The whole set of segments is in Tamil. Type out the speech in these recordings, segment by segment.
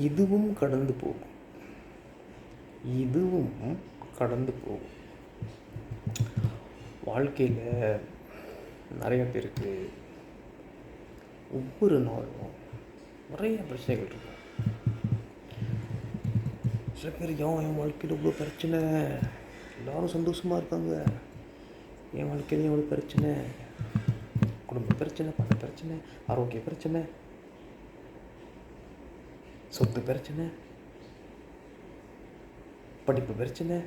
இதுவும் கடந்து போகும். இதுவும் கடந்து போகும். வாழ்க்கையில் நிறைய பேருக்கு ஒவ்வொரு நாளும் நிறைய பிரச்சனைகள் இருக்கும். சில பேர் என் வாழ்க்கையில் இவ்வளோ பிரச்சனை, எல்லோரும் சந்தோஷமாக இருக்காங்க, என் வாழ்க்கையிலையும் எவ்வளோ பிரச்சனை, குடும்ப பிரச்சனை, பண பிரச்சனை, ஆரோக்கிய பிரச்சனை, சொத்து பிரச்சனை, படிப்பு பிரச்சனை,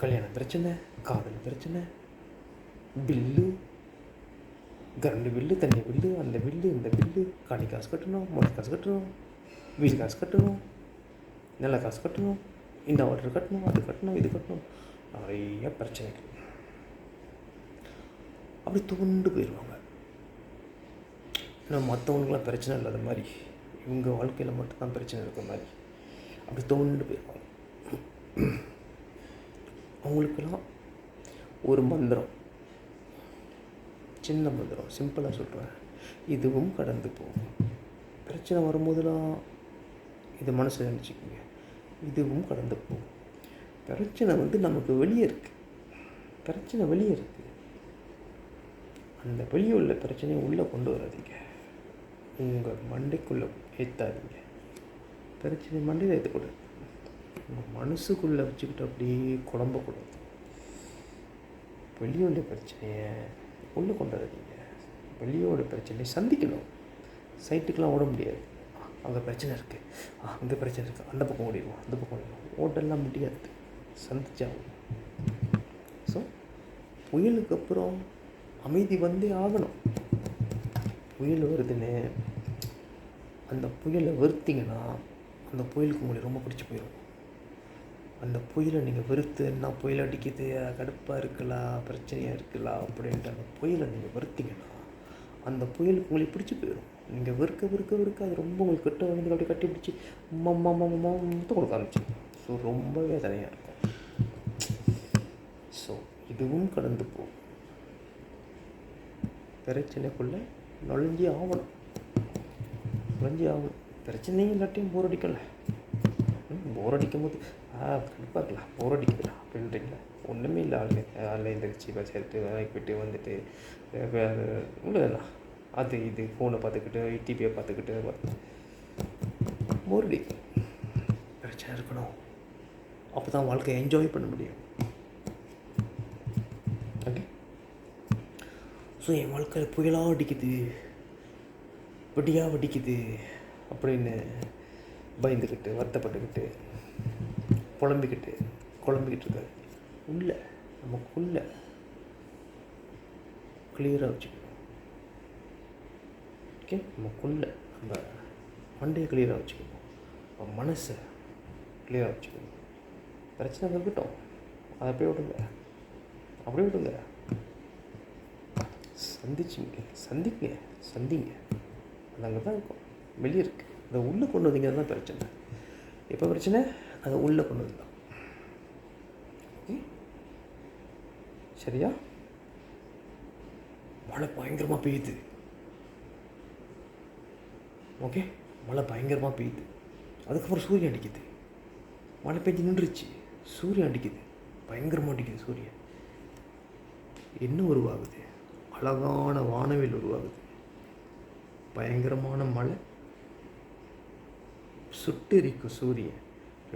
கல்யாண பிரச்சனை, காதல் பிரச்சனை, பில்லு, கரண்ட் பில்லு, தண்ணி பில்லு, அந்த பில்லு, இந்த பில்லு, காணி காசு கட்டணும், மொழி காசு கட்டணும், வீடு காசு கட்டணும், நல்ல காசு கட்டணும், இந்த ஆர்டர் கட்டணும், அது கட்டணும், இது கட்டணும், நிறைய பிரச்சனைகள். அப்படி துவண்டு போயிடுவாங்க. ஏன்னா மற்றவங்களுக்குலாம் பிரச்சனை இல்லாத மாதிரி இவங்க வாழ்க்கையில் மட்டும்தான் பிரச்சனை இருக்கிற மாதிரி அப்படி துவண்டு போயிடுவாங்க. அவங்களுக்கெல்லாம் ஒரு மந்திரம், சின்ன மந்திரம், சிம்பிளாக சொல்கிறேன், இதுவும் கடந்து போகும். பிரச்சனை வரும்போதெல்லாம் இதை மனசில் நினச்சிக்கோங்க, இதுவும் கடந்து போகும். பிரச்சனை நமக்கு வெளியே இருக்குது, பிரச்சனை வெளியே இருக்குது. அந்த வெளியே உள்ள பிரச்சனையை உள்ளே கொண்டு வராதீங்க, உங்கள் மண்டைக்குள்ளே ஏற்றாதீங்க. பிரச்சனை மண்டையில் ஏற்றக்கூடாது, உங்கள் மனசுக்குள்ளே வச்சுக்கிட்டு அப்படியே குழம்பக்கூடாது. வெளியோட பிரச்சனையை உள்ளே கொண்டு வராதீங்க. வெளியோட பிரச்சனையை சந்திக்கணும். சைட்டுக்கெலாம் ஓட முடியாது, அங்கே பிரச்சனை இருக்குது, அங்கே பிரச்சனை இருக்குது, அந்த பக்கம் ஓடிடுவோம், அந்த பக்கம் ஓடிடுவோம், ஓட்டெல்லாம் முடியாது, சந்திச்சாகும். ஸோ புயலுக்கு அப்புறம் அமைதி வந்தே ஆகணும். புயல் வருதுன்னு அந்த புயலை வெறுத்தீங்கன்னா அந்த புயலுக்கு உங்களுக்கு ரொம்ப பிடிச்சி போயிடும். அந்த புயலை நீங்கள் வெறுத்துன்னா புயல் அடிக்குது, கடுப்பாக இருக்கலாம், பிரச்சனையாக இருக்கலாம் அப்படின்ட்டு அந்த புயலை நீங்கள் வெறுத்தீங்கன்னா அந்த புயலுக்கு உங்களுக்கு பிடிச்சி போயிடும். நீங்கள் வெறுக்க அது ரொம்ப உங்களுக்கு கிட்ட வந்து அப்படி கட்டி பிடிச்சி மொத்தம் கொடுக்க ஆரம்பிச்சிடும். ஸோ ரொம்ப வேதனையாக இருக்கும். ஸோ இதுவும் கடந்து போகும். பிரச்சனைக்குள்ளே நுழைஞ்சி ஆகணும். பிரச்சனையும் இல்லாட்டியும் போர் அடிக்கல. போர் அடிக்கும் போது கண்டிப்பாக இருக்கலாம், போர் அடிக்குதுடா அப்படின்றீங்களா? ஒன்றுமே இல்லை, ஆளுங்க எழுந்திரிச்சு சேர்த்து வேலைக்கு போய்ட்டு வந்துட்டு உள்ளதெல்லாம் அது இது ஃபோனை பார்த்துக்கிட்டு டிவியை பார்த்துக்கிட்டு போர் அடிக்கும். பிரச்சனை இருக்கணும், அப்போ தான் வாழ்க்கையை என்ஜாய் பண்ண முடியும். ஓகே. ஸோ என் வாழ்க்கையில் புயலாக அடிக்குது, வெடியாக வெடிக்குது அப்படின்னு பயந்துக்கிட்டு வருத்தப்பட்டுக்கிட்டு குழம்பிக்கிட்டு இருக்காது. நமக்குள்ள கிளியராக வச்சுக்கணும். ஓகே, நமக்குள்ள நம்ம மண்டையை கிளியராக வச்சுக்கணும், நம்ம மனசை கிளியராக வச்சுக்கணும். பிரச்சனை இருக்கட்டும், அதை அப்படியே விடுங்க. சந்திங்க. அது அங்கே தான் இருக்கும், வெளியே இருக்குது. அதை உள்ளே கொண்டு வந்தீங்க தான் பிரச்சனை. எப்போ பிரச்சனை? அதை உள்ளே கொண்டு வந்தோம். சரியா? மழை பயங்கரமாக பெய்யுது. ஓகே, மழை பயங்கரமாக பெய்யுது. அதுக்கப்புறம் சூரியன் அடிக்குது. மழை பெஞ்சு நின்றுச்சு, சூரியன் அடிக்குது, பயங்கரமாக அடிக்குது சூரியன். என்ன உருவாகுது? அழகான வானவில் உருவாகுது. பயங்கரமான மழை, சுட்டெரிக்கும் சூரியன்,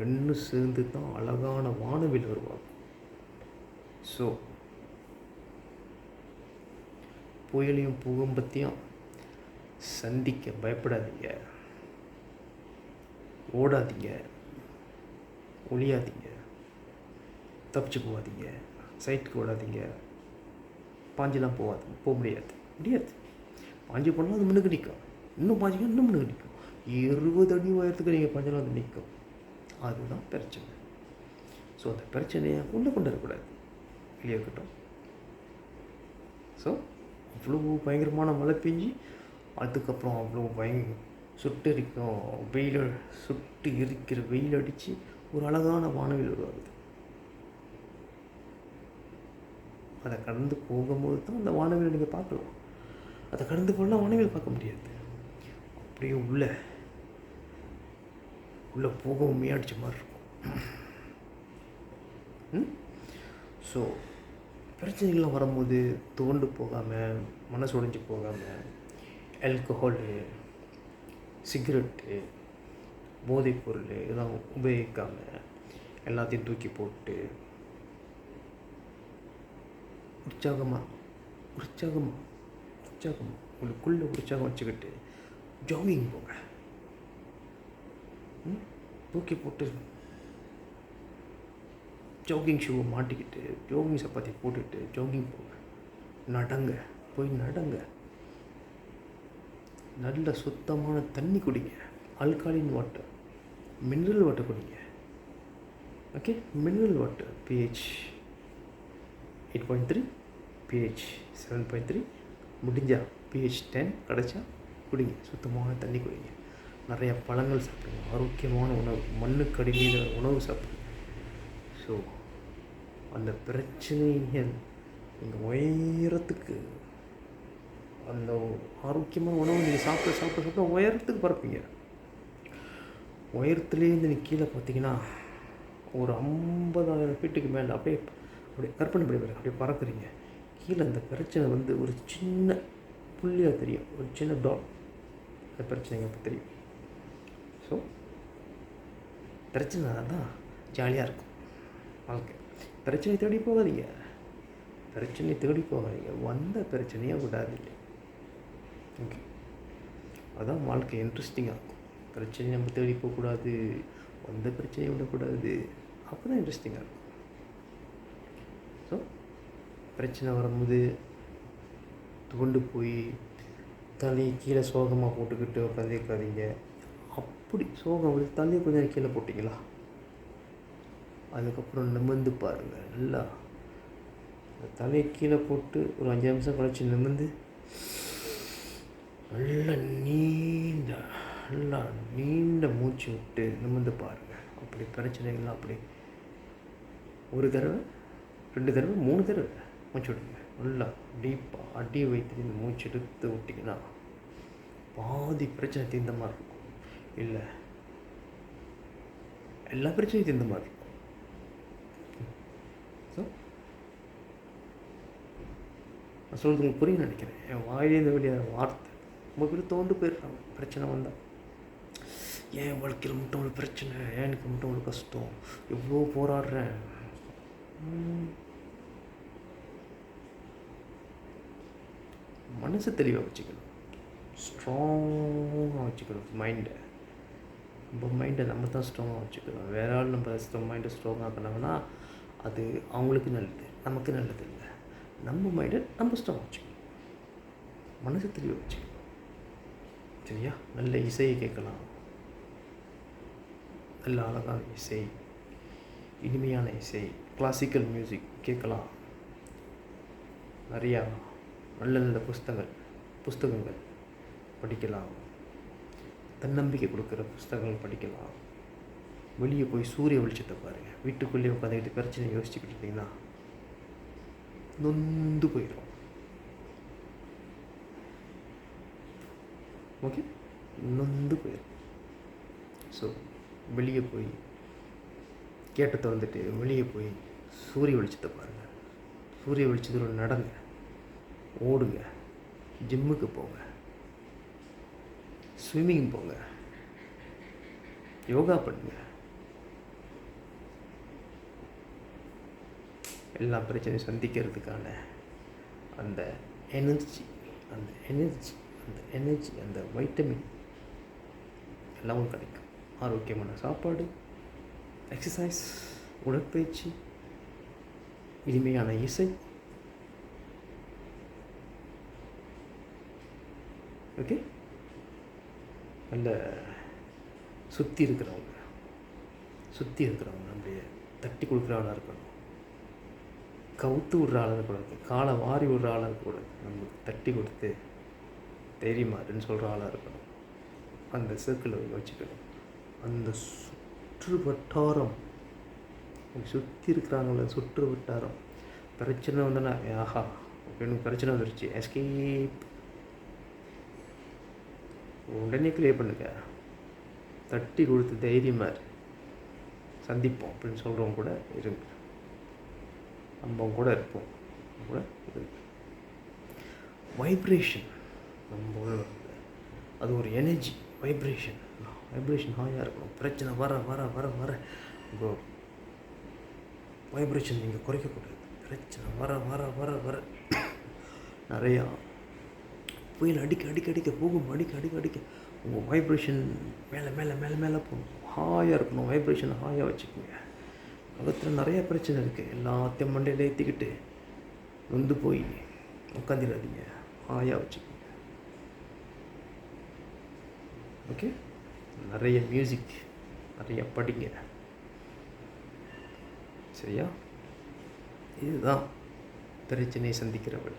ரெண்டும் சேர்ந்து தான் அழகான வானவில் உருவாகும். ஸோ புயலையும் பூகம்பத்தையும் சந்திக்க பயப்படாதீங்க, ஓடாதீங்க, ஒளியாதீங்க, தப்பிச்சு போகாதீங்க, சைட்டுக்கு ஓடாதீங்க, பாஞ்செல்லாம் போக முடியாது. பாஞ்சு போனால் அது முன்னுக்கு நிற்கும், இன்னும் பாஞ்சிக்கும், இன்னும் முன்னுக்கு நிற்கும். 20 அடி உயரத்துக்கு நீங்கள் பாஞ்செல்லாம் அது நிற்கும். அதுதான் பிரச்சனை. ஸோ அந்த பிரச்சனையை உள்ளே கொண்டு வரக்கூடாது, வெளியே இருக்கட்டும். ஸோ அவ்வளோ பயங்கரமான மழை பெஞ்சு அதுக்கப்புறம் அவ்வளோ சுட்டு இருக்கிற வெயில் அடித்து ஒரு அழகான வானவில் உருவாகுது. அதை கடந்து போகும்போது தான் அந்த வானவில் நீங்கள் பார்க்கலாம். அதை கடந்து போனால் வானவில் பார்க்க முடியாது. அப்படியே உள்ள உள்ளே போகவும் அடித்த மாதிரி இருக்கும். ஸோ பிரச்சனைகள்லாம் வரும்போது துவண்டு போகாமல், மனசு உடைஞ்சு போகாமல், ஆல்கஹாலு, சிகரெட்டு, போதைப்பொருள் இதெல்லாம் உபயோகிக்காமல் எல்லாத்தையும் தூக்கி போட்டு உற்சாகமாக உங்களுக்குள்ளே உற்சாகம் வச்சுக்கிட்டு ஜாகிங் போங்க. தூக்கி போட்டு ஜாகிங் ஷூவை மாட்டிக்கிட்டு ஜாகிங் சப்பாத்தி போட்டுக்கிட்டு ஜாகிங் போங்க. நடங்க. நல்ல சுத்தமான தண்ணி குடிங்க. ஆல்காலின் வாட்டர், மினரல் வாட்டர் குடிங்க. Okay, mineral water pH 8.3, pH 7.3, முடிஞ்சால் pH 10 கிடச்சா குடிங்க. சுத்தமான தண்ணி குடிங்க. நிறையா பழங்கள் சாப்பிடுங்க. ஆரோக்கியமான உணவு, மண்ணுக்கு அடிமையில் உணவு சாப்பிடுங்க. ஸோ அந்த பிரச்சனைகள் நீங்கள் உயரத்துக்கு அந்த ஆரோக்கியமான உணவு நீங்கள் சாப்பிட உயரத்துக்கு பறப்பீங்க. உயரத்துலேருந்து நீங்கள் கீழே பார்த்தீங்கன்னா ஒரு 50,000 ஃபீட்டுக்கு மேலே அப்படியே கற்பனை பண்ணி பாருங்க. அப்படியே பறக்குறீங்க. கீழே அந்த பிரச்சனை வந்து ஒரு சின்ன புள்ளியாக தெரியும், ஒரு சின்ன டாட். அந்த பிரச்சனைங்க அப்போ தெரியும். ஸோ பிரச்சனை தான் ஜாலியாக இருக்கும் வாழ்க்கை. பிரச்சனை தேடி போகாதீங்க. வந்த பிரச்சனையை விடாதீங்க. ஓகே, அதுதான் வாழ்க்கை இன்ட்ரெஸ்டிங்காக இருக்கும். பிரச்சனையை நம்ம தேடி போகக்கூடாது, வந்த பிரச்சனையை விடக்கூடாது. அப்போ தான் இன்ட்ரெஸ்டிங்காக இருக்கும். ஸோ பிரச்சனை வரும்போது துவண்டு போய் தலையை கீழே சோகமாக போட்டுக்கிட்டு உட்காந்துருக்காதீங்க. அப்படி சோகம் வந்து தலையை கொஞ்சம் கீழே போட்டிங்களா, அதுக்கப்புறம் நிமிர்ந்து பாருங்கள். நல்லா தலையை கீழே போட்டு ஒரு 5 நிமிஷம் கழிச்சு நிமிர்ந்து நல்லா நீண்ட மூச்சு விட்டு நிமிர்ந்து பாருங்கள். அப்படி பிரச்சனைகள்லாம் அப்படி ஒரு தடவை, 2 தடவை, 3 தடவை மூச்சு விடுங்க. நல்லா டீப்பாக அடி வைத்து மூச்சு எடுத்து விட்டிங்கன்னா பாதி பிரச்சனை தீர்ந்த மாதிரி இருக்கும். இல்லை எல்லா பிரச்சனையும் தீர்ந்த மாதிரி இருக்கும். ஸோ நான் சொல்கிறது உங்களுக்கு புரியும் நினைக்கிறேன். என் வாயிலேருந்து வெளியான வார்த்தை ரொம்ப பேர் தோண்டு போயிடுறாங்க. பிரச்சனை வந்தால் ஏன் வாழ்க்கையில் மட்டும் ஒரு பிரச்சனை, ஏன் எனக்கு மட்டும் ஒரு கஷ்டம், எவ்வளோ போராடுறேன். மனசு தெளிவாக வச்சுக்கணும், ஸ்ட்ராங்காக வச்சுக்கணும் மைண்டை. நம்ம தான் ஸ்ட்ராங்காக வச்சுக்கணும். வேற ஆள் நம்ம மைண்டை ஸ்ட்ராங்காக பண்ணாங்கன்னா அது அவங்களுக்கு நல்லது, நமக்கு நல்லது இல்லை. நம்ம மைண்டை நம்ம ஸ்ட்ராங்காக வச்சுக்கணும், மனசு தெளிவாக வச்சுக்கணும். சரியா? நல்ல இசையை கேட்கலாம், நல்ல அழகான இசை, இனிமையான இசை, கிளாசிக்கல் மியூசிக் கேட்கலாம். நிறையா நல்ல நல்ல புஸ்தகங்கள் படிக்கலாம். தன்னம்பிக்கை கொடுக்குற புஸ்தகங்கள் படிக்கலாம். வெளியே போய் சூரிய வெளிச்சத்தை பாருங்கள். வீட்டுக்குள்ளேயே உட்காந்துக்கிட்டு பிரச்சனை யோசிச்சுக்கிட்டு இருந்தீங்கன்னா நொந்து போயிடும். ஓகே, நொந்து போயிடும். ஸோ வெளியே போய் கேட்டை திறந்துட்டு வெளியே போய் சூரிய வெளிச்சத்தை பாருங்கள். சூரிய வெளிச்சத்தில் நடங்க, ஓடுங்க, ஜிம்முக்கு போங்க, ஸ்விம்மிங் போங்க, யோகா பண்ணுங்க. எல்லா பிரச்சனையும் சந்திக்கிறதுக்கான அந்த எனர்ஜி, அந்த வைட்டமின் எல்லாமும் கிடைக்கும். ஆரோக்கியமான சாப்பாடு, எக்ஸசைஸ், உடற்பயிற்சி, இனிமையான இசை. ஓகே, நல்ல சுற்றி இருக்கிறவங்க நம்மளைய தட்டி கொடுக்குற ஆளாக இருக்கணும், கவுத்து விடுற ஆளாக இருக்கக்கூடாது, காலை வாரி விடுற ஆளாக இருக்கக்கூடாது. நம்மளுக்கு தட்டி கொடுத்து தைரியமாருன்னு சொல்கிற ஆளாக இருக்கணும். அந்த சர்க்கிளில் வச்சுக்கணும். அந்த சுற்று வட்டாரம், சுற்றி இருக்கிறாங்கள சுற்று வட்டாரம், பிரச்சனை வந்தோன்னா ஆஹா எனக்கு பிரச்சனை வந்துருச்சு, எஸ்கேப், உடனே கிளியர் பண்ணுங்க. தட்டி கொடுத்து தைரியமாக சந்திப்போம் அப்படின்னு சொல்கிறவங்க கூட இருங்க. நம்ம கூட இருப்போம் கூட இருக்கு. வைப்ரேஷன் நம்ம உள்ள அது ஒரு எனர்ஜி. வைப்ரேஷன் ஹாயாக இருக்கணும். பிரச்சனை வர வர வர வர உங்கள் வைப்ரேஷன் நீங்கள் குறைக்கக்கூடாது. பிரச்சனை வர வர வர வர நிறையா புயல் அடிக்க போகும். அடிக்க உங்கள் வைப்ரேஷன் மேலே மேலே மேலே மேலே போகணும். ஹாயாக இருக்கணும். வைப்ரேஷன் ஹாயாக வச்சுக்கோங்க. உலகத்தில் நிறையா பிரச்சனை இருக்குது. எல்லாத்தையும் மண்டையில் ஏற்றிக்கிட்டு நொந்து போய் உட்காந்துடாதீங்க. ஹாயாக வச்சுக்கோங்க. ஓகே, நிறைய மியூசிக், நிறைய படிங்க. சரியா? இதுதான் பிரச்சனையை சந்திக்கிற வழி.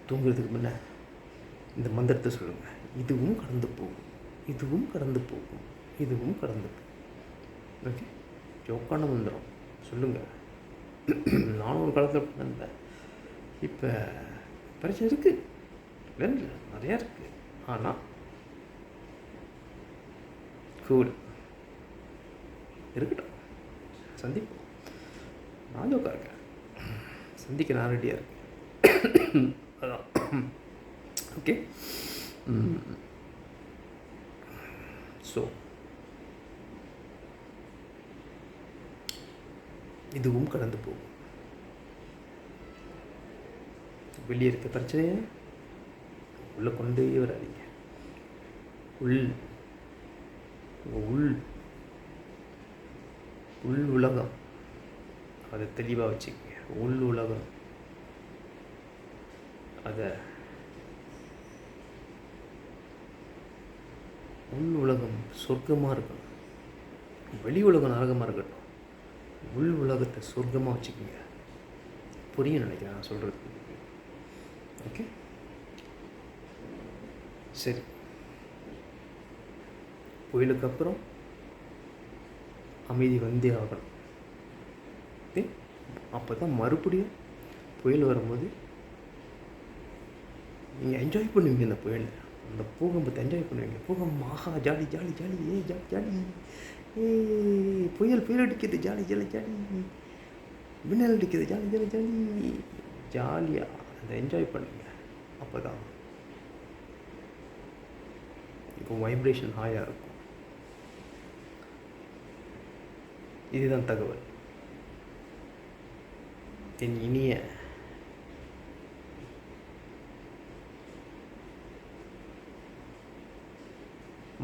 தூங்குறதுக்கு முன்ன இந்த மந்திரத்தை சொல்லுங்கள். இதுவும் கடந்து போகும், இதுவும் கடந்து போகும், இதுவும் கடந்து போகும். ஓகே, ஜோக்கான மந்திரம் சொல்லுங்கள். நானும் ஒரு காலத்தில் இருந்தேன். இப்போ பிரச்சனை இருக்குது, இல்லை நிறையா இருக்குது. ஆனால் கூல் இருக்கட்டும், சந்திப்போம். நான் ஜோக்கா இருக்கேன், சந்திக்க நான் ரெடியாக இருக்கேன். அதான். ஓகே, ஸோ இதுவும் கடந்து போகும். வெளியே இருக்க பிரச்சனையை உள்ளே கொண்டே வராதீங்க. உள் உலகம் அதை தெளிவாக வச்சுக்கோங்க. உள் உலகம் அதை உள் உலகம் சொர்க்கமாக இருக்கணும். வெளி உலகம் நரகமாக இருக்கட்டும். உள் உலகத்தை சொர்க்கமாக வச்சுக்கோங்க. புரியும் நினைக்கிறேன் நான் சொல்கிறது. ஓகே, சரி. புயலுக்கு அப்புறம் அமைதி வந்தே ஆகணும். ஓகே, அப்போ தான் மறுபடியும் புயல் வரும்போது நீங்கள் என்ஜாய் பண்ணுவீங்க. இந்த புயல், அந்த பூகம்பத்தை என்ஜாய் பண்ணுவீங்க. பூகம்பம், ஆஹா, jolly jolly jolly, jolly jolly, புயல் அடிக்குது, ஜாலி ஜாலி ஜாலி, மின்னல் அடிக்குது, ஜாலி ஜாலி ஜாலி, ஜாலியாக அதை என்ஜாய் பண்ணுங்க. அப்போ தான் இப்போ வைப்ரேஷன் ஹாயாக இருக்கும். இதுதான் தகவல். என் இனிய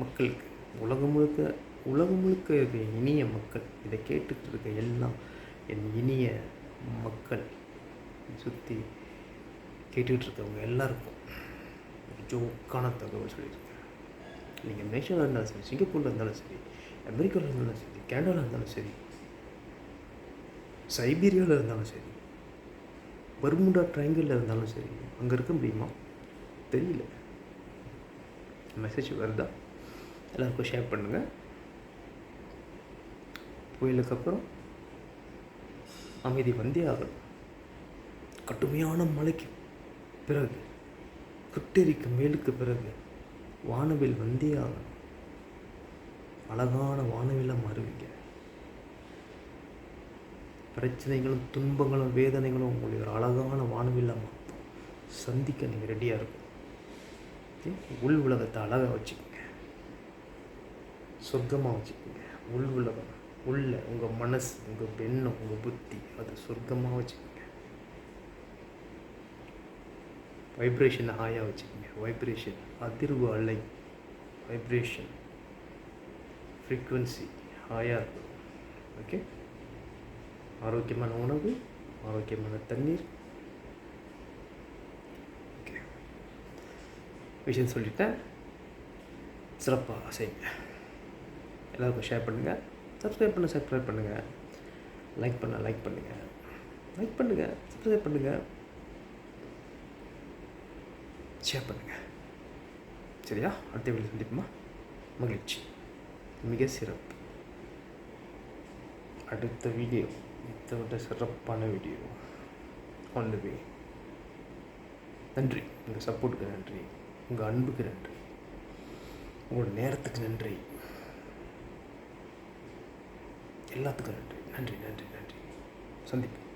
மக்களுக்கு, உலகம் முழுக்க இருக்க இனிய மக்கள், இதை கேட்டுக்கிட்டு இருக்க எல்லாம் என் இனிய மக்கள், சுற்றி கேட்டுக்கிட்டு இருக்கவங்க எல்லாருக்கும் ஜோக்கான தகவல் சொல்லியிருக்கேன். நீங்கள் மலேசியாவில் இருந்தாலும் சரி, சிங்கப்பூரில் இருந்தாலும் சரி, அமெரிக்காவில் இருந்தாலும் சரி, கனடாவில் இருந்தாலும் சரி, சைபீரியாவில் இருந்தாலும் சரி, பர்முடா ட்ரையாங்கிளில் இருந்தாலும் சரி, அங்கே இருக்க முடியுமா தெரியல. மெசேஜ் வருதா? எல்லாருக்கும் ஷேர் பண்ணுங்கள். புயலுக்கு அப்புறம் அமைதி வந்தே ஆகணும். கடுமையான மழைக்கு பிறகு, குட்டெரிக்கும் மேலுக்கு பிறகு வானவில் வந்தே ஆகணும். அழகான வானவிலாக மாறுவீங்க. பிரச்சனைகளும் துன்பங்களும் வேதனைகளும் உங்களுடைய ஒரு அழகான வானவிலாக மாற்றும். சந்திக்க நீங்கள் ரெடியாக இருக்கும். உள் உலகத்தை அழகாக வச்சுக்கோங்க, சொர்க்கமாக வச்சுக்கோங்க. உள் உலகம், உள்ள உங்கள் மனசு, உங்கள் எண்ணம், உங்கள் புத்தி, அதை சொர்க்கமாக வச்சுக்கோங்க. வைப்ரேஷனை ஹாயாக வச்சுக்கோங்க. வைப்ரேஷன், அதிர்வு அலை, வைப்ரேஷன், ஃப்ரீக்குவன்சி ஹாயாக இருக்கும். ஓகே, ஆரோக்கியமான உணவு, ஆரோக்கியமான தண்ணீர். ஓகே, விஷயம் சொல்லிட்டேன். சிறப்பாக செய்யுங்க. எல்லாருக்கும் ஷேர் பண்ணுங்கள். சப்ஸ்கிரைப் பண்ணுங்கள். லைக் பண்ணுங்கள். சப்ஸ்கிரைப் பண்ணுங்கள். ஷேர் பண்ணுங்கள். சரியா? அடுத்த வீடியோ சந்திப்போமா? மகிழ்ச்சி. மிக சிறப்பு. அடுத்த வீடியோ இதை விட சிறப்பான வீடியோ ஆன் தி வே. நன்றி, உங்கள் சப்போர்ட்டுக்கு நன்றி, உங்கள் அன்புக்கு நன்றி, உங்களோட நேரத்துக்கு நன்றி. எல்லாத்துக்கும் நன்றி நன்றி நன்றி நன்றி. சந்திப்போம்.